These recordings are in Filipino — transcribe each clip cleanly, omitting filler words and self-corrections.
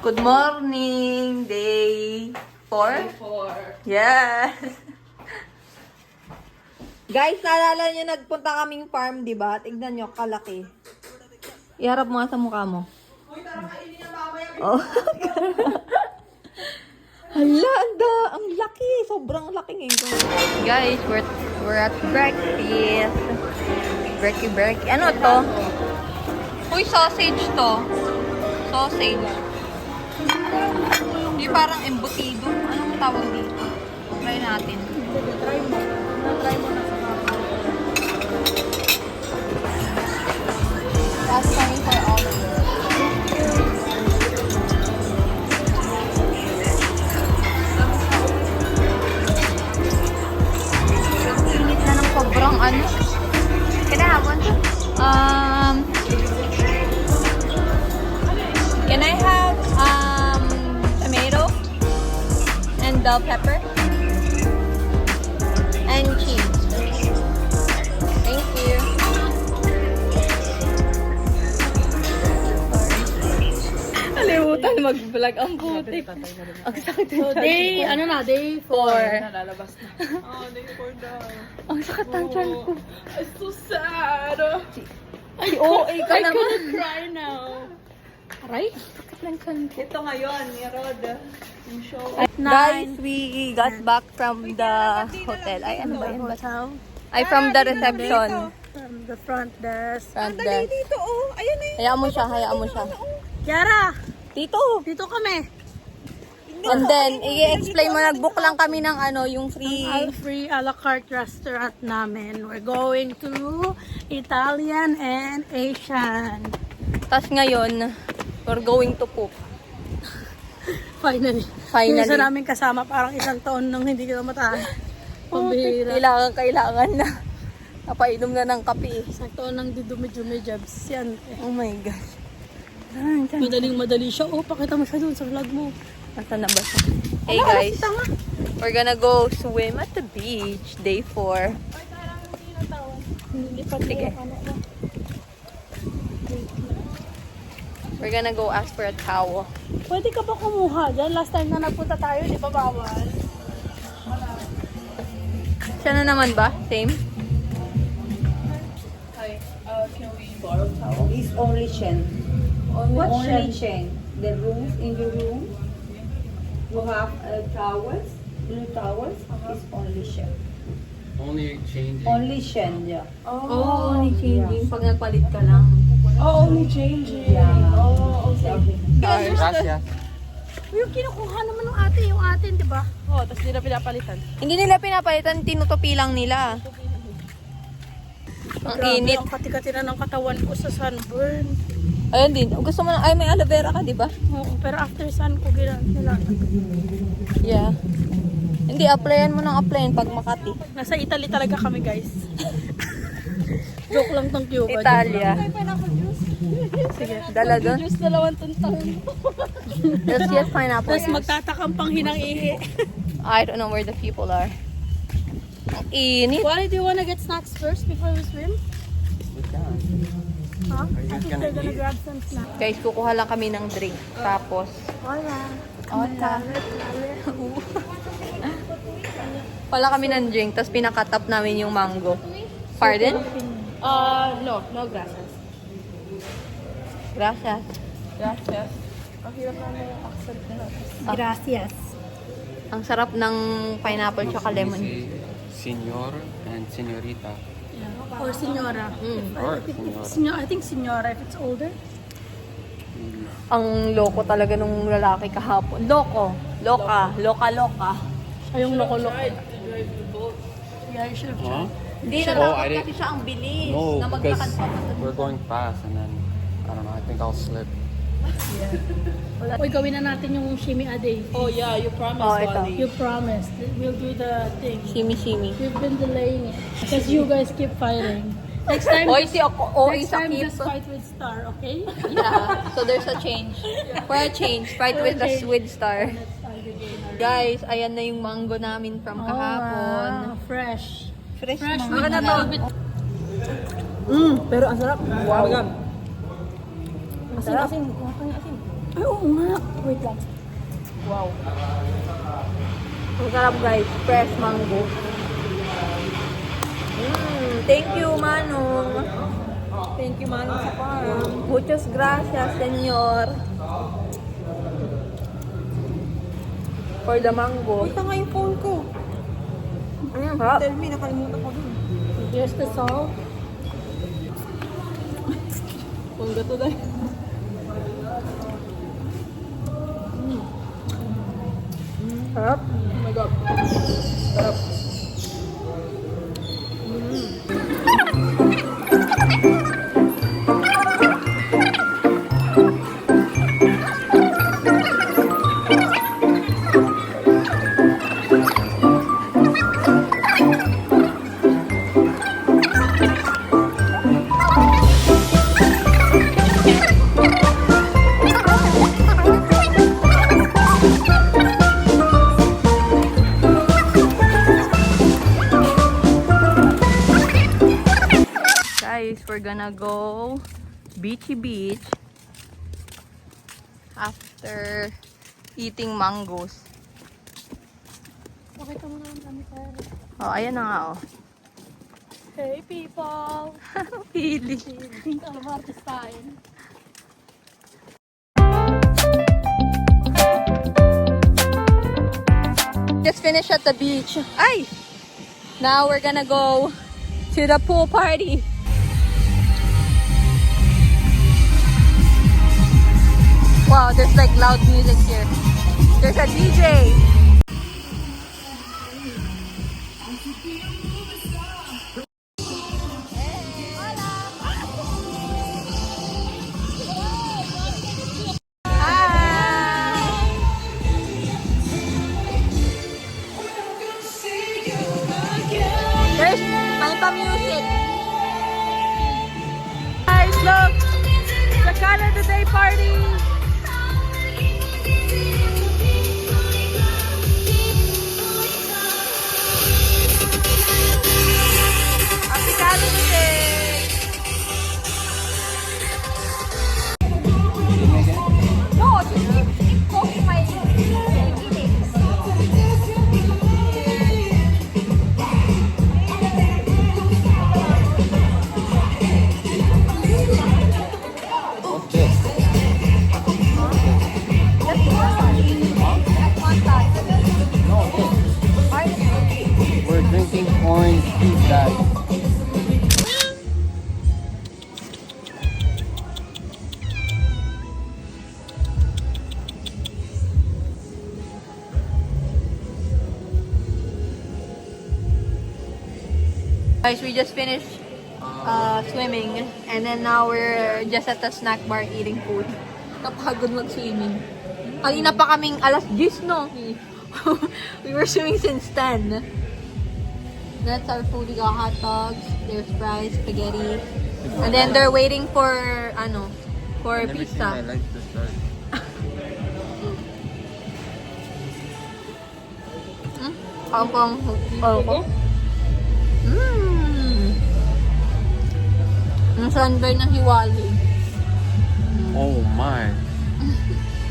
Good morning! Day 4? 4. Yes! Guys, naalala nyo, nagpunta kaming farm, di ba? Tignan nyo, kalaki. Iharap mo nga sa mukha mo. Uy, tara kainin niya mamaya. Oh. Hala, ang laki. Sobrang laki ngayon. Guys, we're at breakfast. Breaky. Ano to? Uy, sausage to. Sausage. Hindi parang embutido. Anong tawag dito? Try natin. Try mo. Try mo na sa kapal. That's coming for all of you. Init na ng sobrang ano. Can I have one? Can I have tomato and bell pepper and cheese? Thank you. Kalimutan mag-vlog ang puti. Ang sakit So, day 4. Nalalabas na. Oh, day 4 daw. Ang sakit ng tiyan ko. It's so sad. Ay, OA ka I naman. couldn't cry now. Aray, sakit ng tiyan ko. Ito ngayon, ni Rod. Yung show. Guys, we got back from the hotel. Ay, ano ba yun? Hotel. Ay, from the reception. From the front desk. Front desk. Dito, oh. Ayun na Hayaan mo siya. Kiara! Dito. Dito kami. And then, i-explain mo, nag-book lang kami ng ano, yung free. Free a la carte restaurant namin. We're going to Italian and Asian. Tapos ngayon, we're going to poop. Finally. Finally. Yung isa namin kasama parang isang taon nang hindi kita matahan. Pambihira. Kailangan na. Napainom na ng kape. Isang taon nang didumi-dumi jobs. Yan. Oh my gosh. Madaling-madali siya. Oh, pakita mo siya dun sa vlog mo. Nasaan na ba siya? Hey guys, we're gonna go swim at the beach, day 4. Sige. We're gonna go ask for a towel. Pwede ka ba kumuha dyan? Last time na nagpunta tayo, di ba bawal? Siya na naman ba? Same? Hi, can we borrow towel? It's only Shen. What Only Shen? Shen. The rooms in the room, you have towels, blue towels. It's only Shen. Only changing. Only Shen, yeah. Oh, only changing. Pag nagpalit ka lang. Oh, only changing. Yeah. Oh, okay. Gracias. Yung kinukuha naman ng ate, yung atin, di ba? Oh, tapos nila pinapalitan. Hindi nila pinapalitan, tinutupi lang nila. Ang Grabe, init. ang kati-kati na ng katawan ko sa sunburn. Ayun din. Gusto mo na, ay may aloe vera ka, di ba? Oo, pero after sun ko nila. Yeah. Hindi, applyan mo ng applyan pag Makati. Nasa Italy talaga kami, guys. Joke lang tong Cuba. Italia. Sige. Dala doon. Juice dalawang tuntang. Yes, pineapple. Tapos magtatakang pang hinang ihi. I don't know where the people are. Ang init. Wally, do you wanna get snacks first before we swim? We can. Huh? you I guys think gonna they're gonna eat? grab some snacks. Guys, kukuha lang kami ng drink. Tapos, Hola. Hola. wala kami ng drink. Tapos pinakatap namin yung mango. Pardon? No, gracias. Gracias. Gracias. Ang hirap na yung accent nila. Gracias. Ang sarap ng pineapple tsaka lemon. We say Senor and señorita. Or senora. Or I think senora if it's older. Ang loko talaga nung lalaki kahapon. Loko. Loka. Loka. Ay, yung loko-loko. Yeah, you should have Huh? Hindi, Oh, I natakot didn't- kasi siya ang bilis. No, na because maglakad pa. we're going fast and then, I don't know, I think I'll slip. Uy, gawin na natin yung shimmy a day. Oh, yeah, you promised, Oh, ito. Wally. You promised. We'll do the thing. Shimmy. We've been delaying it. Because you guys keep fighting. Next time, Oy, si Oy next sa time keep. just fight with Star, okay? Yeah. So there's a change. For a change, fight with the Swid Star. Let's start the game. Guys, ayan na yung mango namin from kahapon. wow. Fresh. Fresh Fresh mango. with a little bit. Pero ang sarap. Wow. Talaga. Asin. Kuha ka ng asin. Ay, oo nga. Wait lang. Wow. Ang sarap guys, fresh mango. Thank you, Manong. Thank you, Manong sa farm. Muchas gracias, senyor. For the mango. Ito nga yung phone ko. Sarap. Tell me, nakalimutan ko dun. Here's the salt. Phone ka to dahil. Sarap. Oh my God. Sarap. Guys, we're gonna go beachy beach after eating mangoes. Pakita mo naman kami tayo. Oh, ayan na nga oh. Hey people! Pili. Think ang artist tayo. Just finished at the beach. Ay! Now we're gonna go to the pool party. Wow, there's like loud music here. There's a DJ. There's my pa-music. Guys, look! The Canada Day party! Happy Canada Day! No, just keep poking my We're drinking orange juice, guys. Guys, we just finished swimming and then now we're just at the snack bar eating food. Napagod mag-swimming. Kanina pa kaming alas 10, no? We were swimming since 10. That's our food. We got hot dogs, there's fries, spaghetti. And then they're waiting for, for pizza. like this start. Pang Ang sunburn ng hiwali. Oh my.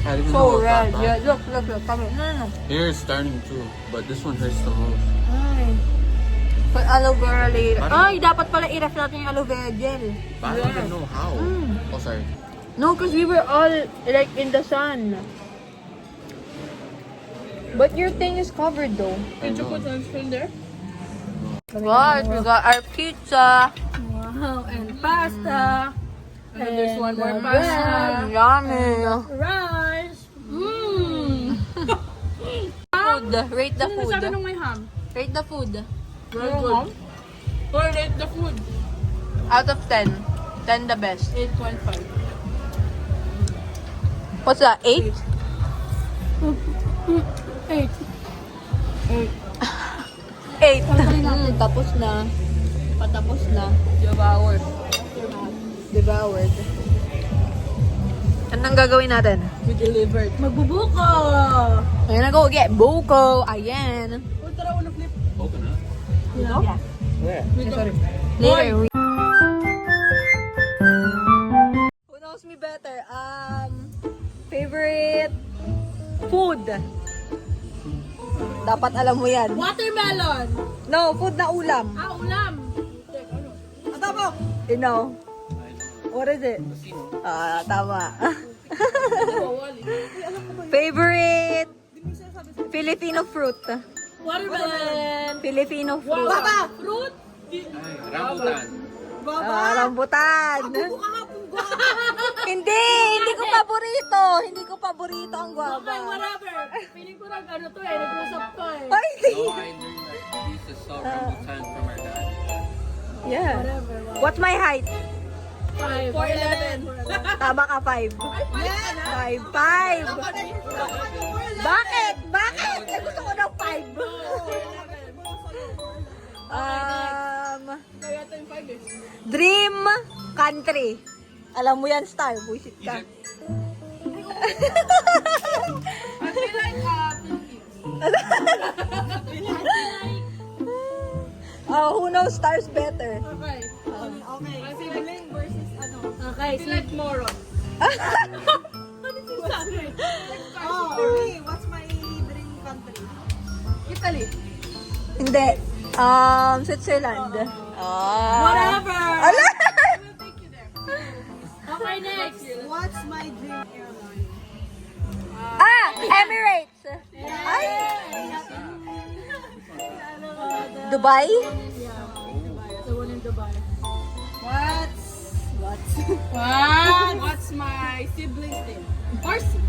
I didn't So know it was red. that Yeah, bad. look. Come here. No. Here it's starting too, but this one hurts the most. Ay. Put aloe vera later. Parang- Ay, dapat pala i-ref natin yung aloe vera gel. But I don't even know how. Oh, sorry. No, because we were all like in the sun. But your thing is covered though. I know. sunscreen there? What? We got our pizza. Wow, and pasta. And then there's one more pasta. pasta. Yummy. Rice. Mmm. Food. Rate the food. Sabi nung may ham. Rate the food. Very good. Or rate the food. Out of 10. 10 the best. 8.5. What's that? 8? 8. 8. Tapos na. Patapos na. Devoured. Devoured. Anong gagawin natin? We delivered. Magbubuko. We're gonna go get buko. Ayan. Oh, tara, wanna flip? Coconut? Yeah. Where? Sorry. Later. Who knows me better? Favorite Favorite food? Dapat alam mo yan. Watermelon. No, food na ulam. Ulam. You know? What is it? Tama. Favorite Filipino fruit? Watermelon. Filipino fruit. Fruit. Rambutan. Rambutan. Hindi ko paborito. Hindi ko paborito ang guava. Okay, whatever. Feeling ko nag-usap to eh. No, Ay, I learned that we used to sell rambutan from our dad. yeah. What's my height? 4'11". Tama ka, 5. 5. Bakit? Eh, gusto ko ng 5. Dream country. Alam mo yan, Star. Bullshit ka. Who knows stars better? Okay, sleep moron. Hindi. Switzerland. Whatever. Ala! Okay, next. Emirates. Ay! Dubai? The one in Dubai. What's my sibling's name? Horsey.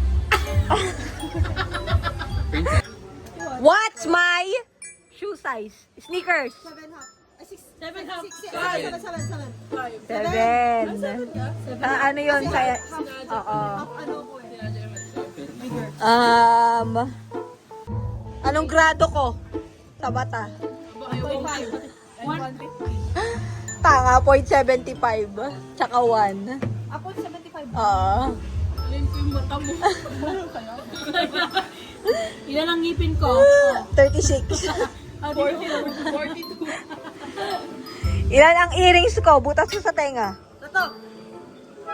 Princess. What's my shoe size? Sneakers. 7 half. 7. Ano yun? Kaya, oo. Anong grado ko? Sa bata? Tanga, 0.75. Tsaka 1. Ako 75. Oo. Alin ko yung mata mo. Ilan ang ngipin ko? 36. 42. Ilan ang earrings ko? Butas ko sa tenga.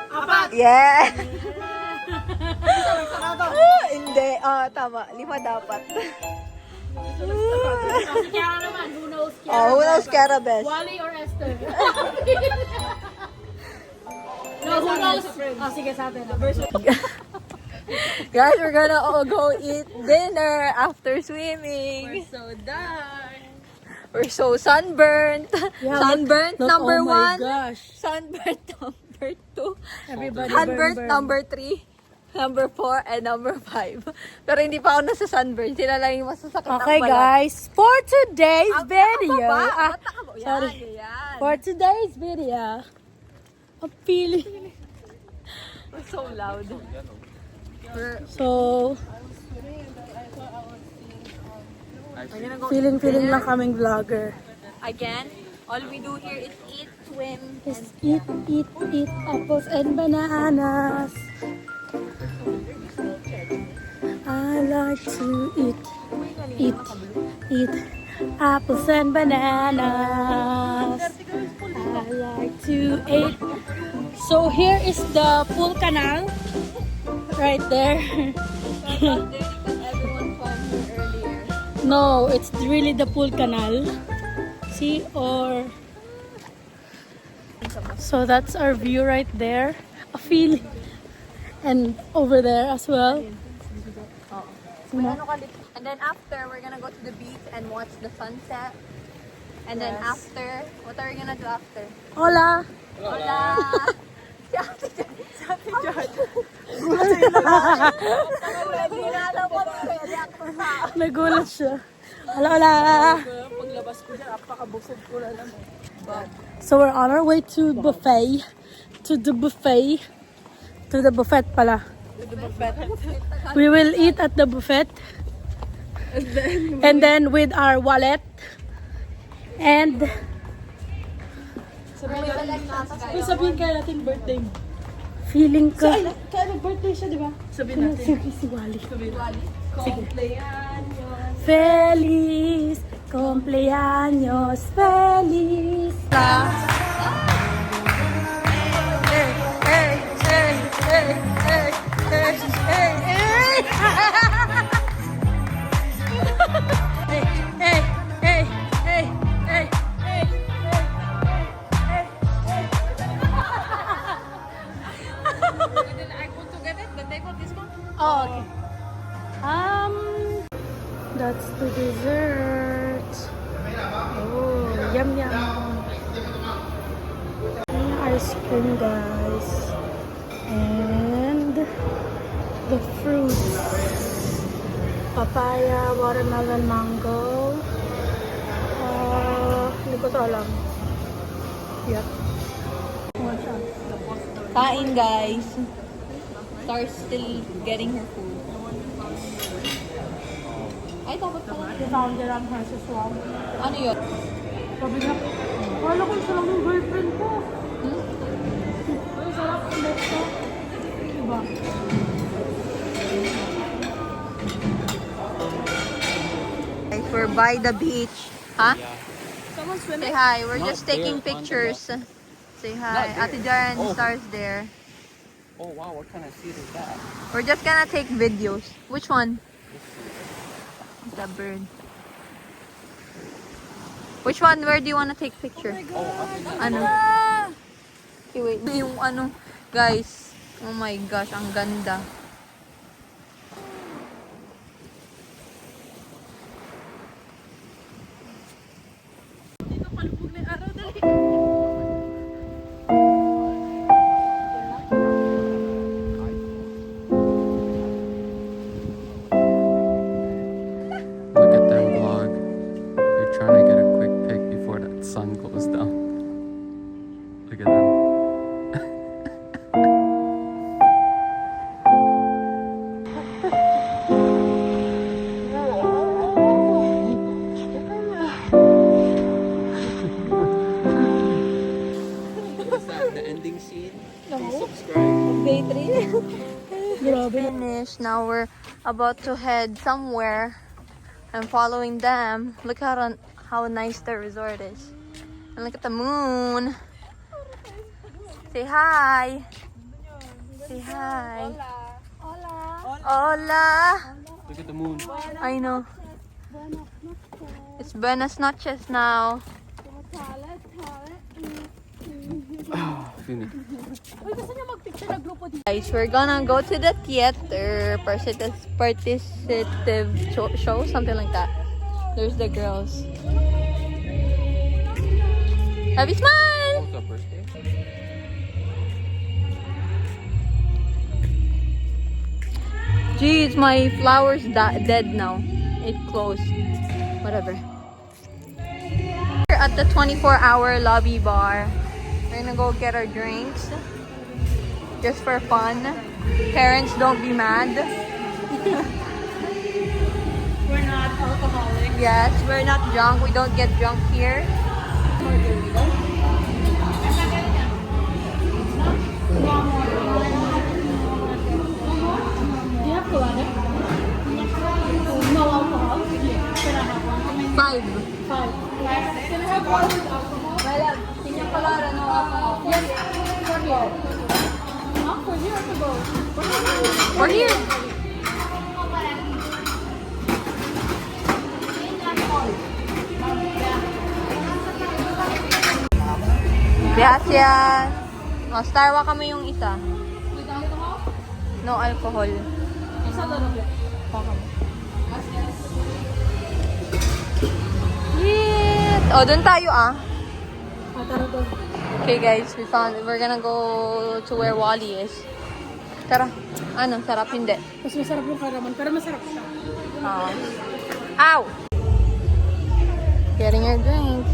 Apat. Yeah! Hindi. Tama. 5 dapat. Si Kiara naman. Who knows Kiara? Who knows Kiara best? Wally or Esther? No, who knows? Sige, sabi na. Guys, we're gonna all go eat dinner after swimming. So done. We're so sunburnt. Sunburnt number 1. gosh. Sunburnt number 2. Everybody Sunburnt number 3. Number 4 and number 5. Pero hindi pa ako nasa sunburn. Sila lang yung masasakit ang Okay balat. guys, for today's Ang video, takababa. Ang takababa. Yan, sorry. yan. for today's video, I'm feeling, We're so loud. so, We're gonna go feeling dinner. lang kaming vlogger. Again, all we do here is eat, swim, Just eat apples and bananas. I like to eat apples and bananas. I like to eat. So here is the pool canal, right there. because everyone swam here earlier. No, it's really the pool canal. See, or so that's our view right there. A feeling, and over there as well. And then after, we're gonna go to the beach and watch the sunset. And then after, what are we gonna do after? Hola. Hola! Si Ate Jan. Si Ate Jan. Nagulat siya. Hola, hola. Paglabas ko dyan, apakabusog ko na naman. So we're on our way to buffet. To the buffet pala. We will eat at the buffet. And then with our wallet. And Sabihin kaya natin birthday mo. feeling ko. Kaya nag-birthday siya, di ba? Sabihin natin. Si Wally. Cumpleaños. Feliz cumpleaños, feliz. Hey, hey, hey, hey, hey, hey, hey. Oh, okay. That's the dessert. Oh, yum yum. Ice cream, guys. And the fruits. Papaya, watermelon, mango. Hindi ko to alam. Yep. Kain, guys. Star's still getting her food. Ay, dapat pala. They found it on her swamp. Ano yun? Sabi niya, wala ko siya lang yung girlfriend ko. Ay, sarap ang best ko. Diba? Guys, we're by the beach. Huh? Someone swimming. Say hi. We're Not just taking there, on the pictures. Say hi. Not Ate there. Jaren Oh. Star's there. Oh wow, what kind of seed is that? We're just gonna take videos. Which one? The bird. Which one? Where do you wanna take picture? Oh, up in there. Ano? Okay, wait. Yung ano, guys. Oh my gosh, ang ganda. Look at them vlog. They're trying to get a quick pic before that sun goes down. Look at them. Is that the ending scene? Please subscribe. Day 3. Finished. Now we're about to head somewhere. I'm following them. Look how nice the resort is. And look at the moon. Say hi. Say hi. Hola. Look at the moon. I know. It's buenas noches now. Finish. Uy, gusto niya mag-picture na grupo dito. Guys, we're gonna go to the theater. Participative show, something like that. There's the girls. Happy smile! What's up, birthday? Jeez, my flower's dead now. It closed. Whatever. We're at the 24-hour lobby bar. We're gonna go get our drinks. Just for fun. Parents, don't be mad. We're not alcoholic. Yes, we're not drunk. We don't get drunk here. Do you have Kulada? No alcohol? Five. Five. Can I have one with alcohol? My love, piña colada, no alcohol. Yes. For here. Huh? For here or to go? We're here. Gracias. Oh, Starwa kami yung isa. With alcohol? No alcohol. Isa lang ulit. Yes. Oh, dun tayo ah. Tara doon. Okay guys, we're gonna go to where Wally is. Tara. Ano, sarap hindi. Mas masarap yung karaman, pero masarap siya. Ow! Getting your drinks.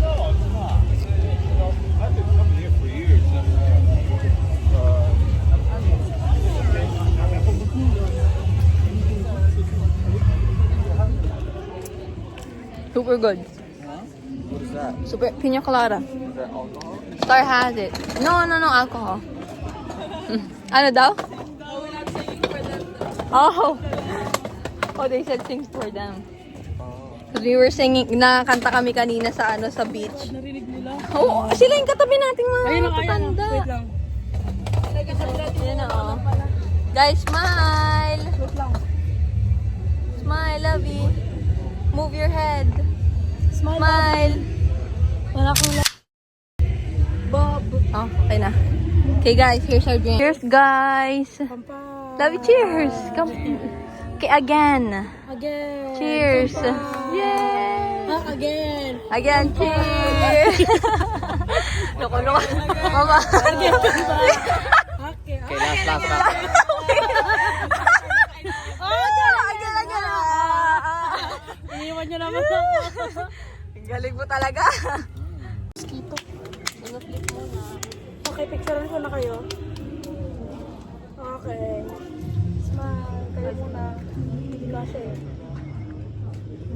I've been coming here for years. Super good. What is that? Super piña colada. Is that alcohol? Star has it. No alcohol. Ano daw? Oh. Oh, they said sing for them. Because we were singing, nakakanta kami kanina sa sa beach. Narinig nila. Oo, sila yung katabi nating mga Ayun ang matanda. Wait lang. Yan na, oh. Guys, smile! Wait lang. Smile, lovey. Move your head. Smile. Smile. Wala akong Bob. Oh, okay na. Okay guys, here's our drink. Cheers guys. Pampay. Love you, cheers! Come. Okay, again. Again. Cheers! Champagne. Yay! Ah, again. Again, cheers! Loko-loko. Mama. Again ba? Okay. Okay, last. Again. Iniwan niyo naman ako. Galing mo talaga. Okay, picturean ko na kayo. Okay. Smile. Kayo muna. Hindi kasi.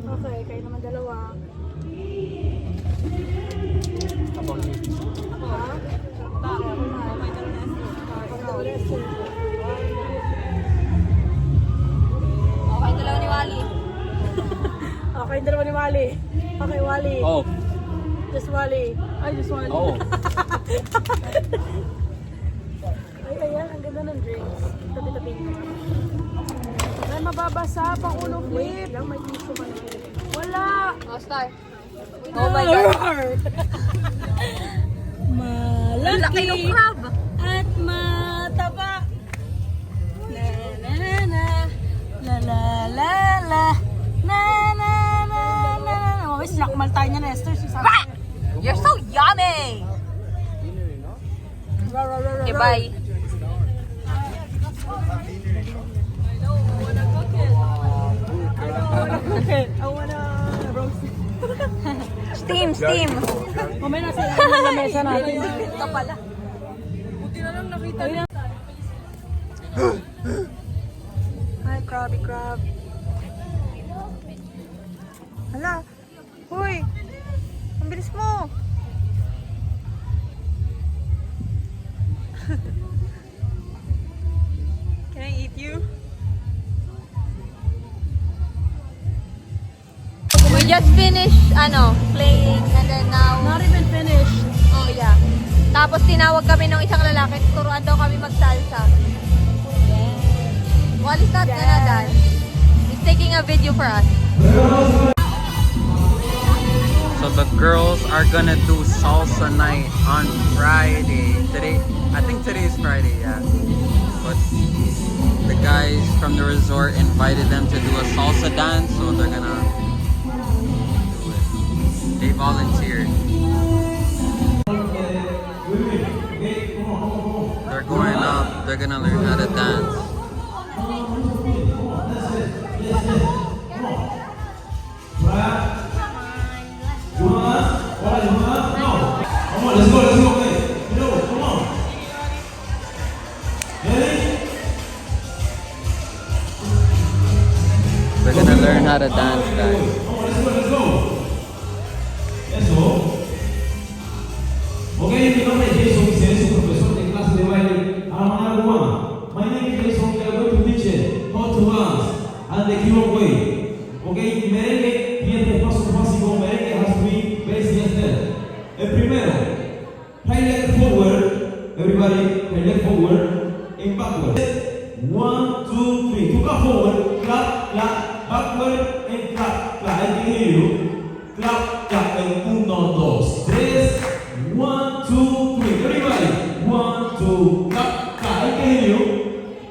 Okay, kayo naman dalawa. Ako ha? Ako na. Ako na ulit. Okay, dalawa ni Wally. Okay, dalawa ni Wally. Okay, Wally. Oh. Just Wally. Ay, just Wally. Oh. Ay, ayan. Ang ganda ng drinks. Tabi-tabi. Ay, mababasa. Pang ulo flip. Lang, may tissue man. Wala. Oh, star. Oh my God. Malaki. Laki ng crab. At mataba. Na na na. La la la la. Na na na na. Mami, sinakmal tayo niya na Esther. You're so yummy! Okay, bye. Steam! Mami, nasa yung lamesa natin. Ito pala. Hi, crab. Hala. Hoy! Ang bilis mo! Can I eat you? We just finished, playing and then now... Not even finished. Oh, yeah. Tapos tinawag kami ng isang lalaki, turuan daw kami magsalsa. Wally's not gonna dance. He's taking a video for us. So the girls are gonna do salsa night on Friday. I think today is Friday, yeah. But the guys from the resort invited them to do a salsa dance, so they're gonna do it. They volunteered. They're going up, they're gonna learn how to dance. They're gonna learn how to dance, guys. Ok, mi nombre es Jason Vicente, profesor de clase de baile Alamana Cubana. My name is Jason, we are going to teach you how to dance and the keyboard way. Ok, merengue tiene pasos básicos, merengue has to be basic and step. El primero, right leg forward, everybody, right leg forward, and backward. 1, 2, 3, to go forward, clap, clap, backward, and clap, clap, I can hear you. Clap, clap, and 1, 2, 3. 1, 2, 3. Everybody. 1, 2, clap, clap. I can hear you.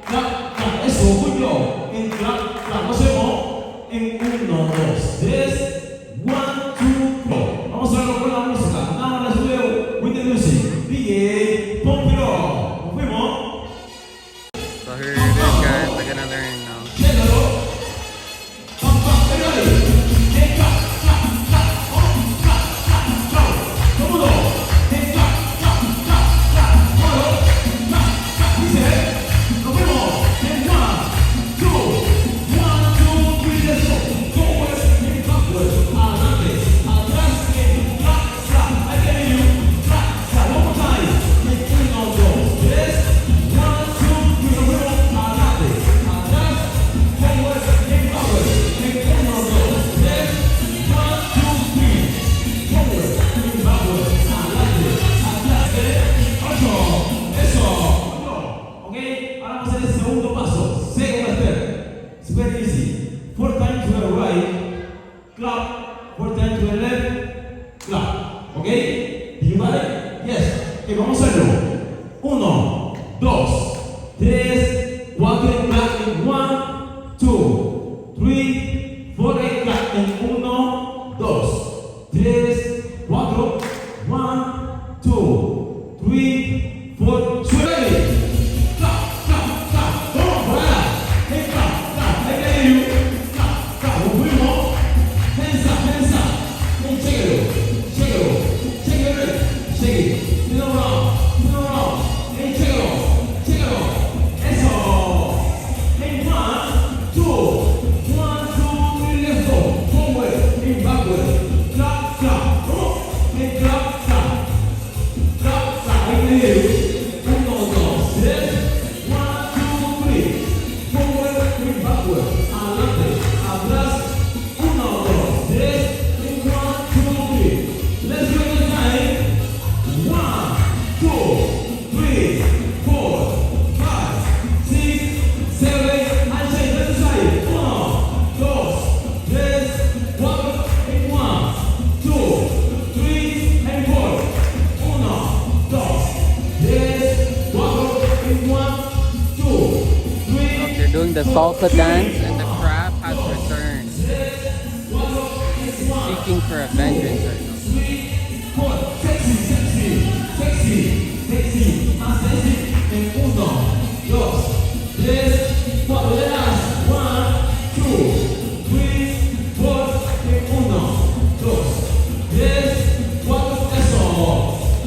Clap, clap. Eso, good job. And clap, clap. Lo hacemos en 1, 2, 3. 1, 2, 3. Vamos a verlo con la música. Now let's do with the music. DJ, pump it up. ¿Nos fuimos? So here it is, guys. They're gonna learn now. Vamos a hacerlo. 1, 2, 3, 4. in 1, 2, 3, 4, and clap. En 1, 2, 3, 4. 1, 2, 3, 4. Suele. Clap, clap, clap. Vamos por allá. Hey, clap, clap. Hey, hey, you. Clap, clap. Un poquito más. Hands up, hands up. Hey, shake it, shake it, shake it, shake it. Spin around, spin around. Hey, shake it off, shake it off. Eso. Hey, 1, 2, 1, 2, 3, let's go. Forward, hey, backward. Clap, clap. Come on. Hey, clap, clap. Clap, clap. Hey, hey, you. 1, 2, 3. 1, 2, 3. Forward, hey, backward. Adelante, atrás. 1, 2, 3. 1, 2, 3. Let's go the time. 1, 2, 3, 4, 5, 6, 7, and change. Let's try it. 1, 2, 3, 4, and 1, 2, 3, and 4. 1, 2, 3, 4, and 1, 2, 3. They're doing the salsa dance and the crab has returned. Seeking for a vengeance right now. Sexy, sexy, sexy, sexy, más sexy. En 1, 2, 3, 4. Let us. 1, 2, 3, 4. En 1, 2, 3, 4. Eso.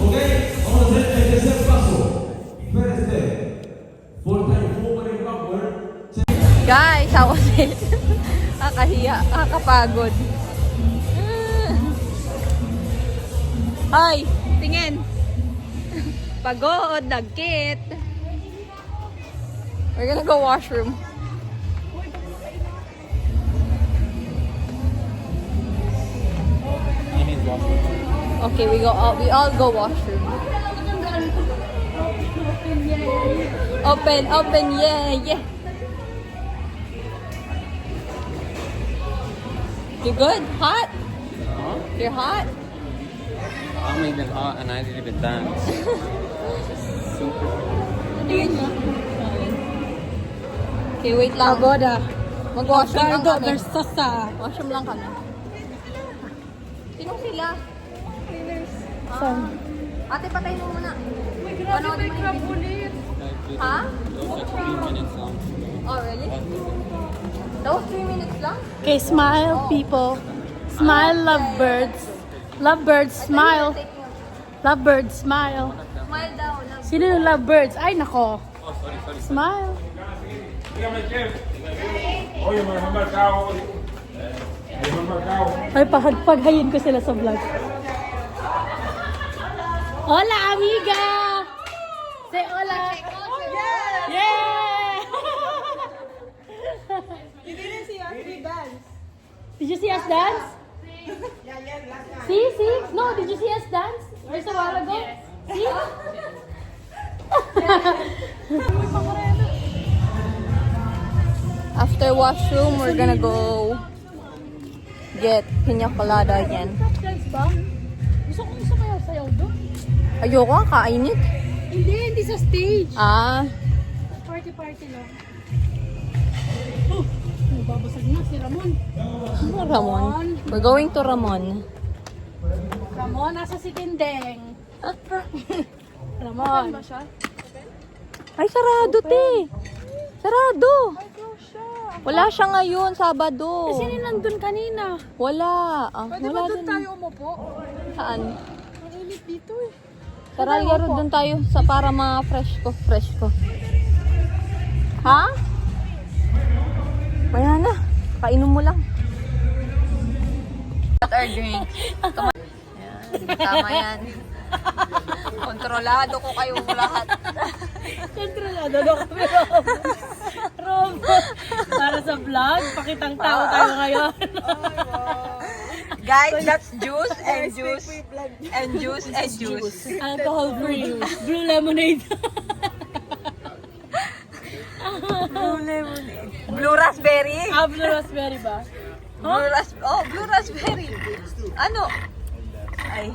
¿Ok? Vamos a hacer el tercer paso. First step. 4 times forward and backward. Guys, how was it? Kakahiya, kakapagod. Ay, tingin. Pagod, nagkit. We're gonna go washroom. Okay, we all go washroom. Open, yeah. You good? Hot? Huh? You're hot? I'm even hot and I didn't even dance. Super. Tingin mo. Okay, wait lang. Pagoda. Mag-washroom lang Gardo kami. versus sa... Washroom lang kami. Sino sila? Saan? Ate, patayin mo muna. Panoodin mo yung video. Ha? Those are 3 minutes long. Oh, really? That was 3 minutes lang? Okay, smile, people. Smile, lovebirds. Lovebirds, smile. Lovebirds, smile. Smile daw. Love. Sino yung lovebirds? Ay, nako. Smile. Oye, me dejó marcado. Me dejó marcado. Ay, paghayin ko sila sa vlog. Hola, amiga! Say hola! Yeah! You didn't see us dance. Did you see us dance? See? No, did you see us dance? Just a while ago? See? After washroom, we're gonna go get piña colada again. Dance ba? Gusto kong sumayaw-sayaw doon. Ayoko, kainit. Hindi sa stage. Ah, Party-party lang. Oh, nababasag na si Ramon. Ramon. We're going to Ramon. Ramon, nasa si Tindeng. Ramon. Ay, sarado, te. Sarado. Wala siya ngayon, Sabado. Kasi nandun kanina. Wala. Wala Doon dun. tayo umupo. Saan? Mainit dito eh. Tara, Yaro, doon tayo sa para ma-fresh ko. Ha? Maya na. Kainom mo lang. What our drink? Come on. Yan, tama yan. Kontrolado ko kayong lahat. Kontrolado na kami, Rom. Para sa vlog, pakitang tao tayo ngayon. Guys, that's juice and juice and juice and juice. Alcohol free. Blue lemonade. Blue raspberry. Blue raspberry ba? Blue raspberry. Ano? Ay.